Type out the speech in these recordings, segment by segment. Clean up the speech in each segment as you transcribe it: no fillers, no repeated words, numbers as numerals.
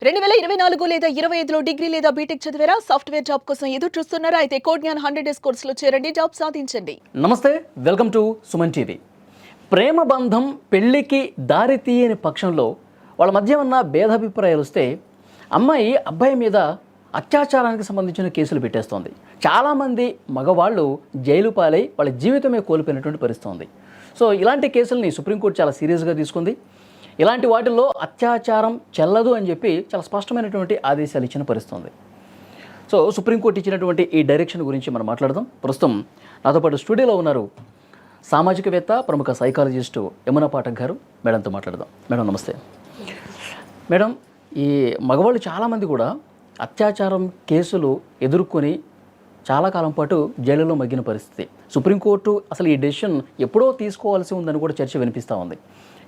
2024 లేదా 25లో డిగ్రీ లేదా బీటెక్ చదివారా? సాఫ్ట్‌వేర్ జాబ్ కోసం ఎదురు చూస్తున్నారా? అయితే కోడ్‌జ్ఞాన్ 100 డేస్ కోర్సులో చేరండి, జాబ్ సాధించండి. నమస్తే, వెల్కమ్ టు సుమన్ టీవీ. ప్రేమ బంధం పెళ్లికి దారి తీయని పక్షంలో వాళ్ళ మధ్య ఉన్న భేదాభిప్రాయాలు వస్తే అమ్మాయి అబ్బాయి మీద అత్యాచారానికి సంబంధించిన కేసులు పెట్టేస్తోంది. చాలామంది మగవాళ్ళు జైలు పాలై వాళ్ళ జీవితమే కోల్పోయినటువంటి పరిస్థితి ఉంది. సో ఇలాంటి కేసుల్ని సుప్రీంకోర్టు చాలా సీరియస్గా తీసుకుంది. ఇలాంటి వాటిల్లో అత్యాచారం చెల్లదు అని చెప్పి చాలా స్పష్టమైనటువంటి ఆదేశాలు ఇచ్చిన పరిస్థితి ఉంది. సో సుప్రీంకోర్టు ఇచ్చినటువంటి ఈ డైరెక్షన్ గురించి మనం మాట్లాడదాం. ప్రస్తుతం నాతో పాటు స్టూడియోలో ఉన్నారు సామాజికవేత్త, ప్రముఖ సైకాలజిస్టు యమునా పాఠక్ గారు. మేడంతో మాట్లాడదాం. మేడం నమస్తే. మేడం, ఈ మగవాళ్ళు చాలామంది కూడా అత్యాచారం కేసులు ఎదుర్కొని చాలా కాలం పాటు జైలులో మగ్గిన పరిస్థితి. సుప్రీంకోర్టు అసలు ఈ డెసిషన్ ఎప్పుడో తీసుకోవాల్సి ఉందని కూడా చర్చ వినిపిస్తూ ఉంది.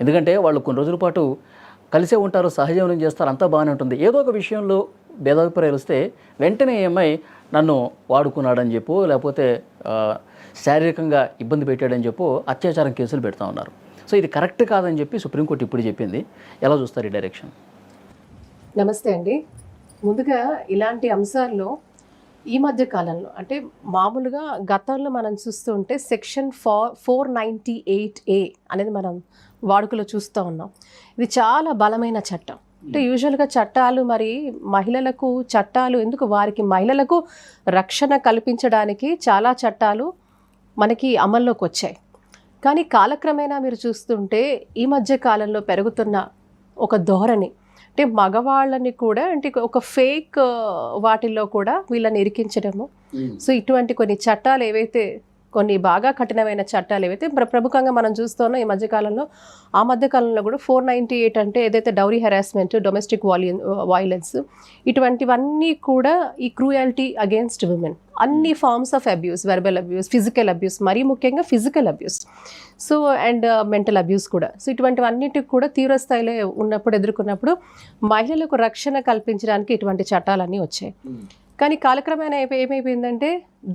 ఎందుకంటే వాళ్ళు కొన్ని రోజుల పాటు కలిసే ఉంటారు, సహజీవనం చేస్తారు, అంతా బాగానే ఉంటుంది. ఏదో ఒక విషయంలో భేదాభిప్రాయాలు వస్తే వెంటనే ఏమై నన్ను వాడుకున్నాడని చెప్పు, లేకపోతే శారీరకంగా ఇబ్బంది పెట్టాడని చెప్పు అత్యాచారం కేసులు పెడతా ఉన్నారు. సో ఇది కరెక్ట్ కాదని చెప్పి సుప్రీంకోర్టు ఇప్పుడు చెప్పింది. ఎలా చూస్తారు ఈ డైరెక్షన్? నమస్తే అండి. ముందుగా ఇలాంటి అంశాల్లో ఈ మధ్య కాలంలో అంటే మామూలుగా గతంలో మనం చూస్తుంటే సెక్షన్ 498A అనేది మనం వాడుకలో చూస్తూ ఉన్నాం. ఇది చాలా బలమైన చట్టం. అంటే యూజువల్గా చట్టాలు మరి మహిళలకు చట్టాలు ఎందుకు వారికి మహిళలకు రక్షణ కల్పించడానికి చాలా చట్టాలు మనకి అమల్లోకి వచ్చాయి. కానీ కాలక్రమేణా మీరు చూస్తుంటే ఈ మధ్య కాలంలో పెరుగుతున్న ఒక ధోరణి అంటే మగవాళ్ళని కూడా అంటే ఒక ఫేక్ వాటిల్లో కూడా వీళ్ళని ఇరికించడము. సో ఇటువంటి కొన్ని చట్టాలు ఏవైతే కొన్ని బాగా కఠినమైన చట్టాలు ఏవైతే ప్రముఖంగా మనం చూస్తున్నాం ఈ మధ్యకాలంలో, ఆ మధ్యకాలంలో కూడా 498 అంటే ఏదైతే డౌరీ హెరాస్మెంట్, డొమెస్టిక్ వైలెన్స్, ఇటువంటివన్నీ కూడా ఈ క్రూయాలిటీ అగేన్స్ట్ విమెన్, అన్ని forms of abuse, verbal abuse, physical abuse, మరీ ముఖ్యంగా physical abuse, so and mental abuse కూడా. సో ఇటువంటివన్నిటికి కూడా తీవ్ర స్థాయిలో ఎదుర్కొన్నప్పుడు మహిళలకు రక్షణ కల్పించడానికి ఇటువంటి చట్టాలన్నీ వచ్చాయి. కానీ కాలక్రమేణా ఏమైపోయిందంటే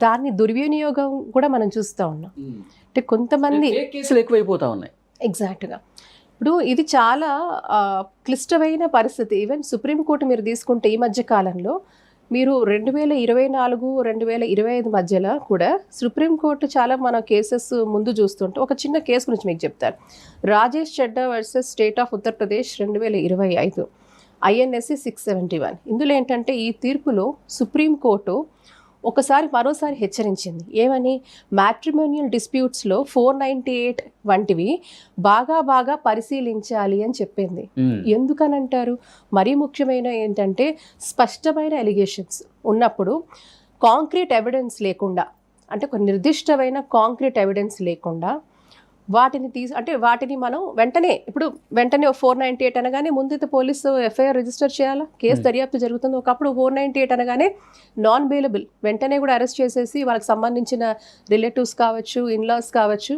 దాన్ని దుర్వినియోగం కూడా మనం చూస్తూ ఉన్నాం. అంటే కొంతమంది కేసులు ఎక్కువైపోతా ఉన్నాయి. ఎగ్జాక్ట్గా ఇప్పుడు ఇది చాలా క్లిష్టమైన పరిస్థితి. ఈవెన్ సుప్రీంకోర్టు మీరు తీసుకుంటే ఈ మధ్య కాలంలో మీరు 2024, 2025 మధ్యలో కూడా సుప్రీంకోర్టు చాలా మన కేసెస్ ముందు చూస్తుంటే ఒక చిన్న కేసు గురించి మీకు చెప్తారు. Rajesh Chadda versus state of Uttar Pradesh 2025 INSC 671. ఇందులో ఏంటంటే ఈ తీర్పులో సుప్రీంకోర్టు మరోసారి హెచ్చరించింది. ఏమని? మ్యాట్రిమోనియల్ డిస్ప్యూట్స్లో 498 వంటివి బాగా పరిశీలించాలి అని చెప్పింది. ఎందుకనంటారు? మరీ ముఖ్యమైన ఏంటంటే స్పష్టమైన ఎలిగేషన్స్ ఉన్నప్పుడు కాంక్రీట్ ఎవిడెన్స్ లేకుండా, అంటే ఒక నిర్దిష్టమైన కాంక్రీట్ ఎవిడెన్స్ లేకుండా వాటిని మనం వెంటనే 498 అనగానే ముందైతే పోలీసు FIR రిజిస్టర్ చేయాలా, కేసు దర్యాప్తు జరుగుతుంది. ఒకప్పుడు 498 అనగానే నాన్ బెయిలబుల్, వెంటనే కూడా అరెస్ట్ చేసేసి వాళ్ళకి సంబంధించిన రిలేటివ్స్ కావచ్చు, ఇన్లాస్ కావచ్చు,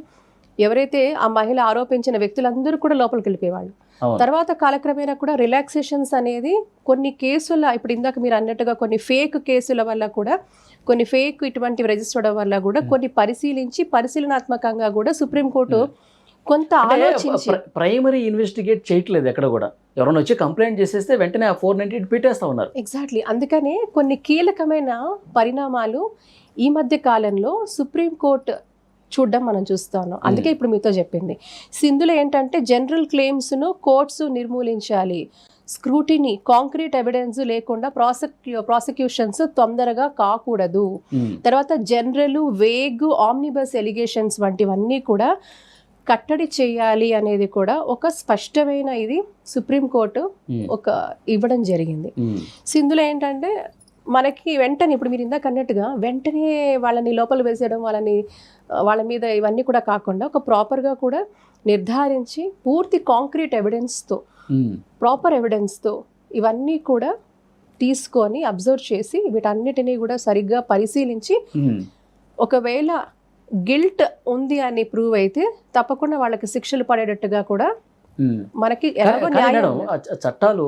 ఎవరైతే ఆ మహిళ ఆరోపించిన వ్యక్తులందరూ కూడా లోపలికి వెళ్ళిపోయేవాళ్ళు. తర్వాత కాలక్రమేణా కూడా రిలాక్సేషన్స్ అనేది కొన్ని కేసుల, ఇప్పుడు ఇందాక మీరు అన్నట్టుగా కొన్ని ఫేక్ కేసుల వల్ల కూడా, కొన్ని ఫేక్ ఇటువంటివి రిజిస్టర్ అవడం వల్ల కూడా కొన్ని పరిశీలనాత్మకంగా కూడా సుప్రీంకోర్టు కొంత ఆలోచించి ప్రైమరీ ఇన్వెస్టిగేట్ చేయట్లేదు. ఎక్కడ కూడా ఎవరైనా వచ్చి కంప్లైంట్ చేసేస్తే వెంటనే ఆ 498 పెట్టేస్తా ఉన్నారు. ఎగ్జాక్ట్లీ. అందుకనే కొన్ని కీలకమైన పరిణామాలు ఈ మధ్య కాలంలో సుప్రీంకోర్టు చూడడం మనం చూస్తున్నాం. అందుకే ఇప్పుడు మీతో చెప్పింది. ఇందులో ఏంటంటే జనరల్ క్లెయిమ్స్ను కోర్ట్స్ నిర్మూలించాలి, స్క్రూటినీ, కాంక్రీట్ ఎవిడెన్స్ లేకుండా ప్రాసిక్యూషన్స్ తొందరగా కాకూడదు, తర్వాత జనరల్, వేగ్, ఆమ్నిబస్ ఎలిగేషన్స్ వంటివన్నీ కూడా కట్టడి చేయాలి అనేది కూడా ఒక స్పష్టమైన ఇది సుప్రీంకోర్టు ఇవ్వడం జరిగింది. ఇందులో ఏంటంటే మనకి వెంటనే ఇప్పుడు మీరు ఇందాక అన్నట్టుగా వెంటనే వాళ్ళని లోపల వేసేయడం, వాళ్ళ మీద ఇవన్నీ కూడా కాకుండా ఒక ప్రాపర్గా కూడా నిర్ధారించి పూర్తి కాంక్రీట్ ఎవిడెన్స్తో, ప్రాపర్ ఎవిడెన్స్తో ఇవన్నీ కూడా తీసుకొని అబ్జర్వ్ చేసి వీటన్నిటినీ కూడా సరిగ్గా పరిశీలించి ఒకవేళ గిల్ట్ ఉంది అని ప్రూవ్ అయితే తప్పకుండా వాళ్ళకి శిక్షలు పడేటట్టుగా కూడా మనకి చట్టాలు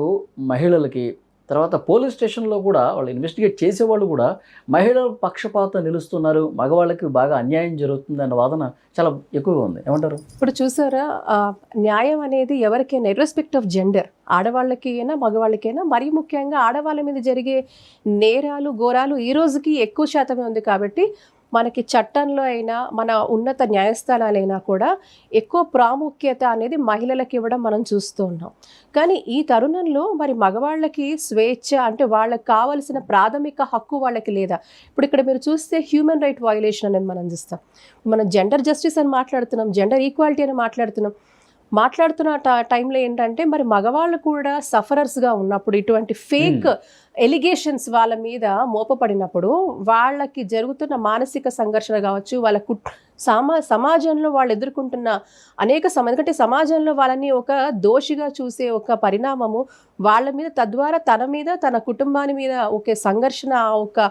మహిళలకి, తర్వాత పోలీస్ స్టేషన్లో కూడా వాళ్ళు ఇన్వెస్టిగేట్ చేసేవాళ్ళు కూడా మహిళల పక్షపాతం నిలుస్తున్నారు, మగవాళ్ళకి బాగా అన్యాయం జరుగుతుంది అన్న వాదన చాలా ఎక్కువగా ఉంది. ఏమంటారు? ఇప్పుడు చూసారా, న్యాయం అనేది ఎవరికైనా ఇర్రెస్పెక్ట్ ఆఫ్ జెండర్, ఆడవాళ్ళకైనా మగవాళ్ళకైనా, మరీ ముఖ్యంగా ఆడవాళ్ళ మీద జరిగే నేరాలు ఘోరాలు ఈ రోజుకి ఎక్కువ శాతమే ఉంది. కాబట్టి మనకి చట్టంలో అయినా మన ఉన్నత న్యాయస్థానాలైనా కూడా ఎక్కువ ప్రాముఖ్యత అనేది మహిళలకు ఇవ్వడం మనం చూస్తూ ఉన్నాం. కానీ ఈ తరుణంలో మరి మగవాళ్ళకి స్వేచ్ఛ అంటే వాళ్ళకి కావలసిన ప్రాథమిక హక్కు వాళ్ళకి లేదా? ఇప్పుడు ఇక్కడ మీరు చూస్తే హ్యూమన్ రైట్ వయలేషన్ అనేది మనం చూస్తాం. మనం జెండర్ జస్టిస్ అని మాట్లాడుతున్నాం, జెండర్ ఈక్వాలిటీ అని మాట్లాడుతున్న టైంలో ఏంటంటే మరి మగవాళ్ళు కూడా సఫరర్స్గా ఉన్నప్పుడు, ఇటువంటి ఫేక్ ఎలిగేషన్స్ వాళ్ళ మీద మోపబడినప్పుడు వాళ్ళకి జరుగుతున్న మానసిక సంఘర్షణ కావచ్చు, వాళ్ళ సమాజంలో వాళ్ళు ఎదుర్కొంటున్న అనేక ఎందుకంటే సమాజంలో వాళ్ళని ఒక దోషిగా చూసే ఒక పరిణామము వాళ్ళ మీద, తద్వారా తన మీద తన కుటుంబాన్ని మీద ఒక సంఘర్షణ, ఒక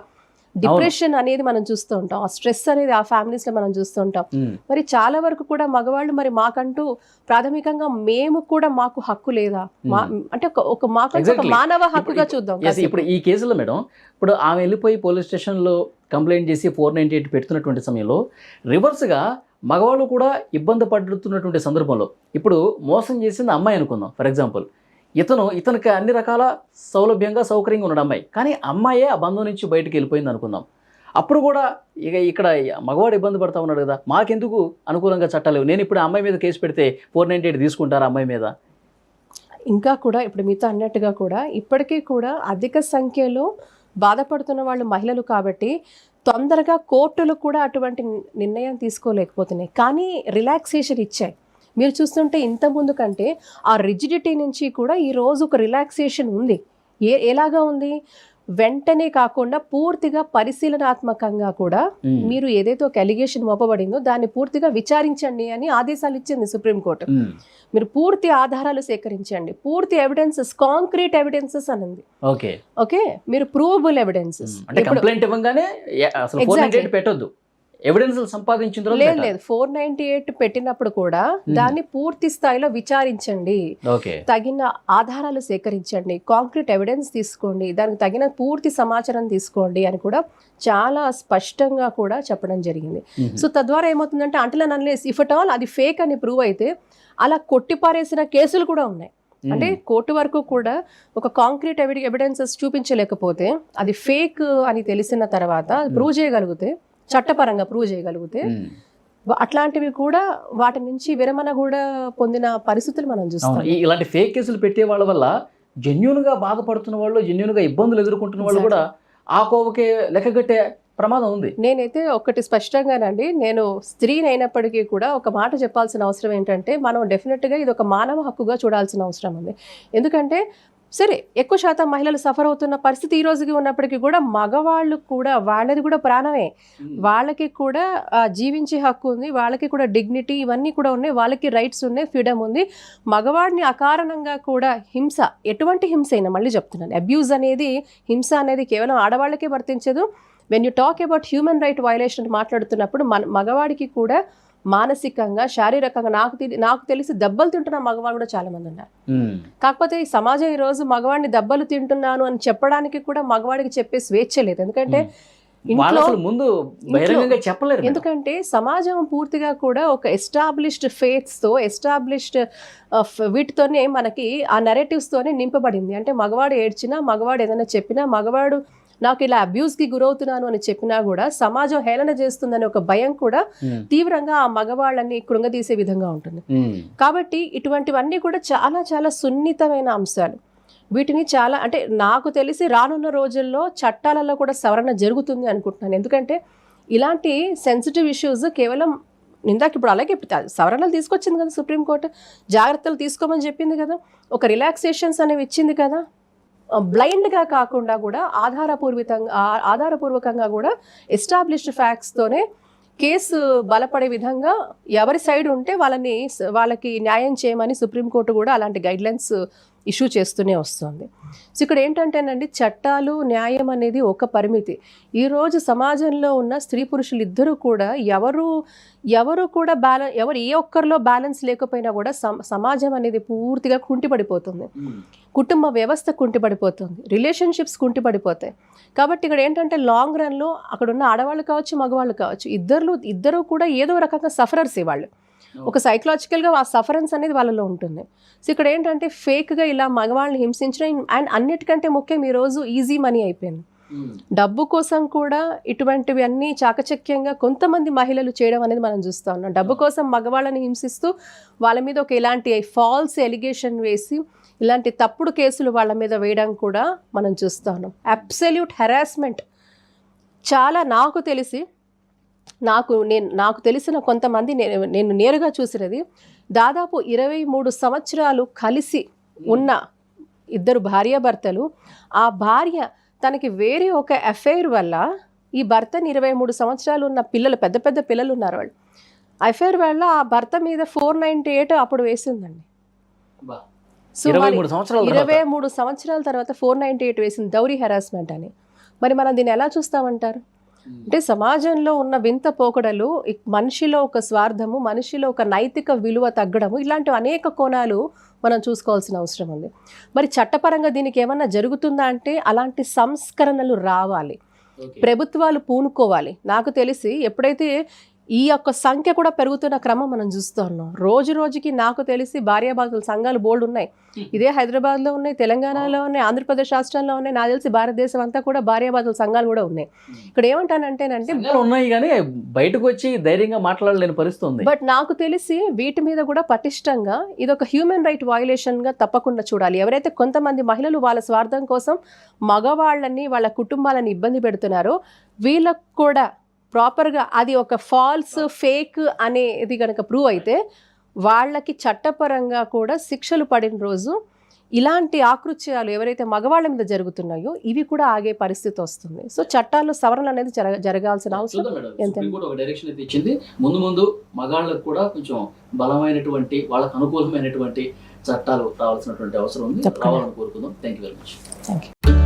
డిప్రెషన్ అనేది మనం చూస్తూ ఉంటాం. ఆ స్ట్రెస్ అనేది ఆ ఫ్యామిలీస్ లో మనం చూస్తూ ఉంటాం. మరి చాలా వరకు కూడా మగవాళ్ళు మరి మాకంటూ ప్రాథమికంగా మేము కూడా మాకు హక్కు లేదా, అంటే ఒక మాకంటూ ఒక మానవ హక్కుగా చూద్దాం. ఇప్పుడు ఈ కేసులో మేడం, ఇప్పుడు ఆమె వెళ్ళిపోయి పోలీస్ స్టేషన్లో కంప్లైంట్ చేసి 498 పెడుతున్నటువంటి సమయంలో రివర్స్గా మగవాళ్ళు కూడా ఇబ్బంది పడుతున్నటువంటి సందర్భంలో, ఇప్పుడు మోసం చేసింది అమ్మాయి అనుకుందాం ఫర్ ఎగ్జాంపుల్, ఇతనికి అన్ని రకాల సౌలభ్యంగా సౌకర్యంగా ఉన్నాడు అమ్మాయి, కానీ అమ్మాయే ఆ బంధం నుంచి బయటకు వెళ్ళిపోయింది అనుకుందాం. అప్పుడు కూడా ఇక్కడ మగవాడు ఇబ్బంది పడతా ఉన్నాడు కదా, మాకెందుకు అనుకూలంగా చట్టాలు, నేను ఇప్పుడు అమ్మాయి మీద కేసు పెడితే 498 తీసుకుంటారా అమ్మాయి మీద? ఇంకా కూడా ఇప్పుడు మీతో అన్నట్టుగా కూడా ఇప్పటికీ కూడా అధిక సంఖ్యలో బాధపడుతున్న వాళ్ళు మహిళలు కాబట్టి తొందరగా కోర్టులు కూడా అటువంటి నిర్ణయం తీసుకోలేకపోతున్నాయి. కానీ రిలాక్సేషన్ ఇచ్చాయి. మీరు చూస్తుంటే ఇంత ముందు కంటే ఆ రిజిడిటీ నుంచి కూడా ఈరోజు ఒక రిలాక్సేషన్ ఉంది. ఎలాగా ఉంది? వెంటనే కాకుండా పూర్తిగా పరిశీలనాత్మకంగా కూడా మీరు ఏదైతే ఒక అలిగేషన్ మోపబడిందో దాన్ని పూర్తిగా విచారించండి అని ఆదేశాలు ఇచ్చింది సుప్రీంకోర్టు. మీరు పూర్తి ఆధారాలు సేకరించండి, పూర్తి ఎవిడెన్సెస్, కాంక్రీట్ ఎవిడెన్సెస్ అనింది. ఓకే, మీరు ప్రూవబుల్ ఎవిడెన్సెస్. పెట్టొద్దు, ఎవిడెన్స్ సంపాదించిన లేదు 498 పెట్టినప్పుడు కూడా దాన్ని పూర్తి స్థాయిలో విచారించండి, తగిన ఆధారాలు సేకరించండి, కాంక్రీట్ ఎవిడెన్స్ తీసుకోండి, దానికి తగిన పూర్తి సమాచారం తీసుకోండి అని కూడా చాలా స్పష్టంగా కూడా చెప్పడం జరిగింది. సో తద్వారా ఏమవుతుందంటే until and unless if at all అది ఫేక్ అని ప్రూవ్ అయితే అలా కొట్టిపారేసిన కేసులు కూడా ఉన్నాయి. అంటే కోర్టు వరకు కూడా ఒక కాంక్రీట్ ఎవిడెన్సెస్ చూపించలేకపోతే, అది ఫేక్ అని తెలిసిన తర్వాత ప్రూవ్ చేయగలిగితే, చట్టపరంగా ప్రూవ్ చేయగలిగితే, అట్లాంటివి కూడా వాటి నుంచి విరమణ కూడా పొందిన పరిస్థితులు మనం చూస్తాం. ఇలాంటి ఫేక్ కేసులు పెట్టే వాళ్ళ వల్ల జెన్యూన్ గా బాధపడుతున్న వాళ్ళు, జెన్యూన్ గా ఇబ్బందులు ఎదుర్కొంటున్న వాళ్ళు కూడా ఆ కోవకే లెక్కగట్టే ప్రమాదం ఉంది. నేనైతే ఒకటి స్పష్టంగానండి, నేను స్త్రీని అయినప్పటికీ కూడా ఒక మాట చెప్పాల్సిన అవసరం ఏంటంటే, మనం డెఫినెట్గా ఇది ఒక మానవ హక్కుగా చూడాల్సిన అవసరం ఉంది. ఎందుకంటే సరే ఎక్కువ శాతం మహిళలు సఫర్ అవుతున్న పరిస్థితి ఈ రోజుకి ఉన్నప్పటికీ కూడా మగవాళ్ళు కూడా, వాళ్ళది కూడా ప్రాణమే, వాళ్ళకి కూడా జీవించే హక్కు ఉంది, వాళ్ళకి కూడా డిగ్నిటీ ఇవన్నీ కూడా ఉన్నాయి, వాళ్ళకి రైట్స్ ఉన్నాయి, ఫ్రీడమ్ ఉంది. మగవాడిని అకారణంగా కూడా హింస, ఎటువంటి హింస అయినా, మళ్ళీ చెప్తున్నాను, అబ్యూజ్ అనేది, హింస అనేది కేవలం ఆడవాళ్ళకే వర్తించదు. When you talk about human right violation మాట్లాడుతున్నప్పుడు మగవాడికి కూడా మానసికంగా, శారీరకంగా, నాకు తెలిసి దెబ్బలు తింటున్న మగవాళ్ళు కూడా చాలా మంది ఉన్నారు. కాకపోతే ఈ సమాజం ఈ రోజు మగవాడిని దెబ్బలు తింటున్నాను అని చెప్పడానికి కూడా మగవాడికి చెప్పే స్వేచ్ఛ లేదు. ఎందుకంటే ఎందుకంటే సమాజం పూర్తిగా కూడా ఒక ఎస్టాబ్లిష్డ్ ఫేత్స్తో, ఎస్టాబ్లిష్డ్ వీటితోనే మనకి ఆ నెరేటివ్స్తోనే నింపబడింది. అంటే మగవాడు ఏడ్చినా, మగవాడు ఏదైనా చెప్పినా, మగవాడు నాకు ఇలా అబ్యూస్కి గురవుతున్నాను అని చెప్పినా కూడా సమాజం హేళన చేస్తుందనే ఒక భయం కూడా తీవ్రంగా ఆ మగవాళ్ళని కృంగదీసే విధంగా ఉంటుంది. కాబట్టి ఇటువంటివన్నీ కూడా చాలా చాలా సున్నితమైన అంశాలు. వీటిని చాలా, అంటే నాకు తెలిసి రానున్న రోజుల్లో చట్టాలలో కూడా సవరణ జరుగుతుంది అనుకుంటున్నాను. ఎందుకంటే ఇలాంటి సెన్సిటివ్ ఇష్యూస్ కేవలం ఇందాక ఇప్పుడు అలాగే సవరణలు తీసుకొచ్చింది కదా సుప్రీంకోర్టు, జాగ్రత్తలు తీసుకోమని చెప్పింది కదా, ఒక రిలాక్సేషన్స్ అనేవి ఇచ్చింది కదా. బ్లైండ్గా కాకుండా కూడా ఆధారపూర్వకంగా కూడా ఎస్టాబ్లిష్డ్ ఫ్యాక్ట్స్తోనే కేసు బలపడే విధంగా ఎవరి సైడ్ ఉంటే వాళ్ళకి న్యాయం చేయమని సుప్రీంకోర్టు కూడా అలాంటి గైడ్లైన్స్ ఇష్యూ చేస్తూనే వస్తుంది. సో ఇక్కడ ఏంటంటేనండి, చట్టాలు న్యాయం అనేది ఒక పరిమితి. ఈరోజు సమాజంలో ఉన్న స్త్రీ పురుషులు ఇద్దరు కూడా ఎవరు కూడా ఏ ఒక్కరిలో బ్యాలెన్స్ లేకపోయినా కూడా సమాజం అనేది పూర్తిగా కుంటిపడిపోతుంది, కుటుంబ వ్యవస్థ కుంటిపడిపోతుంది, రిలేషన్షిప్స్ కుంటిపడిపోతాయి. కాబట్టి ఇక్కడ ఏంటంటే లాంగ్ రన్లో అక్కడ ఉన్న ఆడవాళ్ళు కావచ్చు, మగవాళ్ళు కావచ్చు, ఇద్దరు కూడా ఏదో రకంగా సఫరర్స్ వాళ్ళు. ఒక సైకలాజికల్గా ఆ సఫరెన్స్ అనేది వాళ్ళలో ఉంటుంది. సో ఇక్కడ ఏంటంటే ఫేక్గా ఇలా మగవాళ్ళని హింసించడం, అండ్ అన్నిటికంటే ముఖ్యం ఈరోజు ఈజీ మనీ అయిపోయింది. డబ్బు కోసం కూడా ఇటువంటివి అన్నీ చాకచక్యంగా కొంతమంది మహిళలు చేయడం అనేది మనం చూస్తూ ఉన్నాం. డబ్బు కోసం మగవాళ్ళని హింసిస్తూ వాళ్ళ మీద ఒక ఇలాంటి ఫాల్స్ ఎలిగేషన్ వేసి ఇలాంటి తప్పుడు కేసులు వాళ్ళ మీద వేయడం కూడా మనం చూస్తూ ఉన్నాం. Absolute harassment. చాలా నాకు తెలిసిన కొంతమంది, నేను నేరుగా చూసినది, దాదాపు 23 సంవత్సరాలు కలిసి ఉన్న ఇద్దరు భార్యాభర్తలు, ఆ భార్య తనకి వేరే ఒక అఫైర్ వల్ల ఈ భర్తని 23 సంవత్సరాలు ఉన్న పిల్లలు, పెద్ద పెద్ద పిల్లలు ఉన్నారు వాళ్ళు, అఫైర్ వల్ల ఆ భర్త మీద 498 అప్పుడు వేసిందండి. సో 23 సంవత్సరాల తర్వాత 498 వేసింది, దౌరీ హెరాస్మెంట్ అని. మరి మనం దీన్ని ఎలా చూస్తామంటారు? అంటే సమాజంలో ఉన్న వింత పోకడలు, మనిషిలో ఒక స్వార్థము, మనిషిలో ఒక నైతిక విలువ తగ్గడము, ఇలాంటి అనేక కోణాలు మనం చూసుకోవాల్సిన అవసరం ఉంది. మరి చట్టపరంగా దీనికి ఏమన్నా జరుగుతుందా అంటే అలాంటి సంస్కరణలు రావాలి, ప్రభుత్వాలు పూనుకోవాలి. నాకు తెలిసి ఎప్పుడైతే ఈ యొక్క సంఖ్య కూడా పెరుగుతున్న క్రమం మనం చూస్తూ ఉన్నాం. రోజు రోజుకి నాకు తెలిసి భార్యాభర్తల సంఘాలు బోల్డ్ ఉన్నాయి. ఇదే హైదరాబాద్లో ఉన్నాయి, తెలంగాణలో ఉన్నాయి, ఆంధ్రప్రదేశ్ రాష్ట్రంలో ఉన్నాయి. నాకు తెలిసి భారతదేశం అంతా కూడా భార్యాభర్తల సంఘాలు కూడా ఉన్నాయి. ఇక్కడ ఏమంటానంటేనంటే ఉన్నాయి కానీ బయటకు వచ్చి ధైర్యంగా మాట్లాడలేని పరిస్థితి ఉంది. బట్ నాకు తెలిసి వీటి మీద కూడా పటిష్టంగా ఇది ఒక హ్యూమన్ రైట్ వయలేషన్గా తప్పకుండా చూడాలి. ఎవరైతే కొంతమంది మహిళలు వాళ్ళ స్వార్థం కోసం మగవాళ్ళని, వాళ్ళ కుటుంబాలని ఇబ్బంది పెడుతున్నారో వీళ్ళకు కూడా ప్రాపర్గా అది ఒక ఫాల్స్, ఫేక్ అనేది కనుక ప్రూవ్ అయితే వాళ్ళకి చట్టపరంగా కూడా శిక్షలు పడిన రోజు ఇలాంటి ఆకృత్యాలు ఎవరైతే మగవాళ్ళ మీద జరుగుతున్నాయో ఇవి కూడా ఆగే పరిస్థితి వస్తుంది. సో చట్టాల్లో సవరణ అనేది జరగాల్సిన అవసరం ఇచ్చింది. ముందు మగాళ్ళకు కూడా కొంచెం బలమైనటువంటి, వాళ్ళకు అనుకూలమైనటువంటి చట్టాలు రావాల్సినటువంటి అవసరం ఉంది. రావాలని కోరుకుందాం. Thank you very much. Thank you.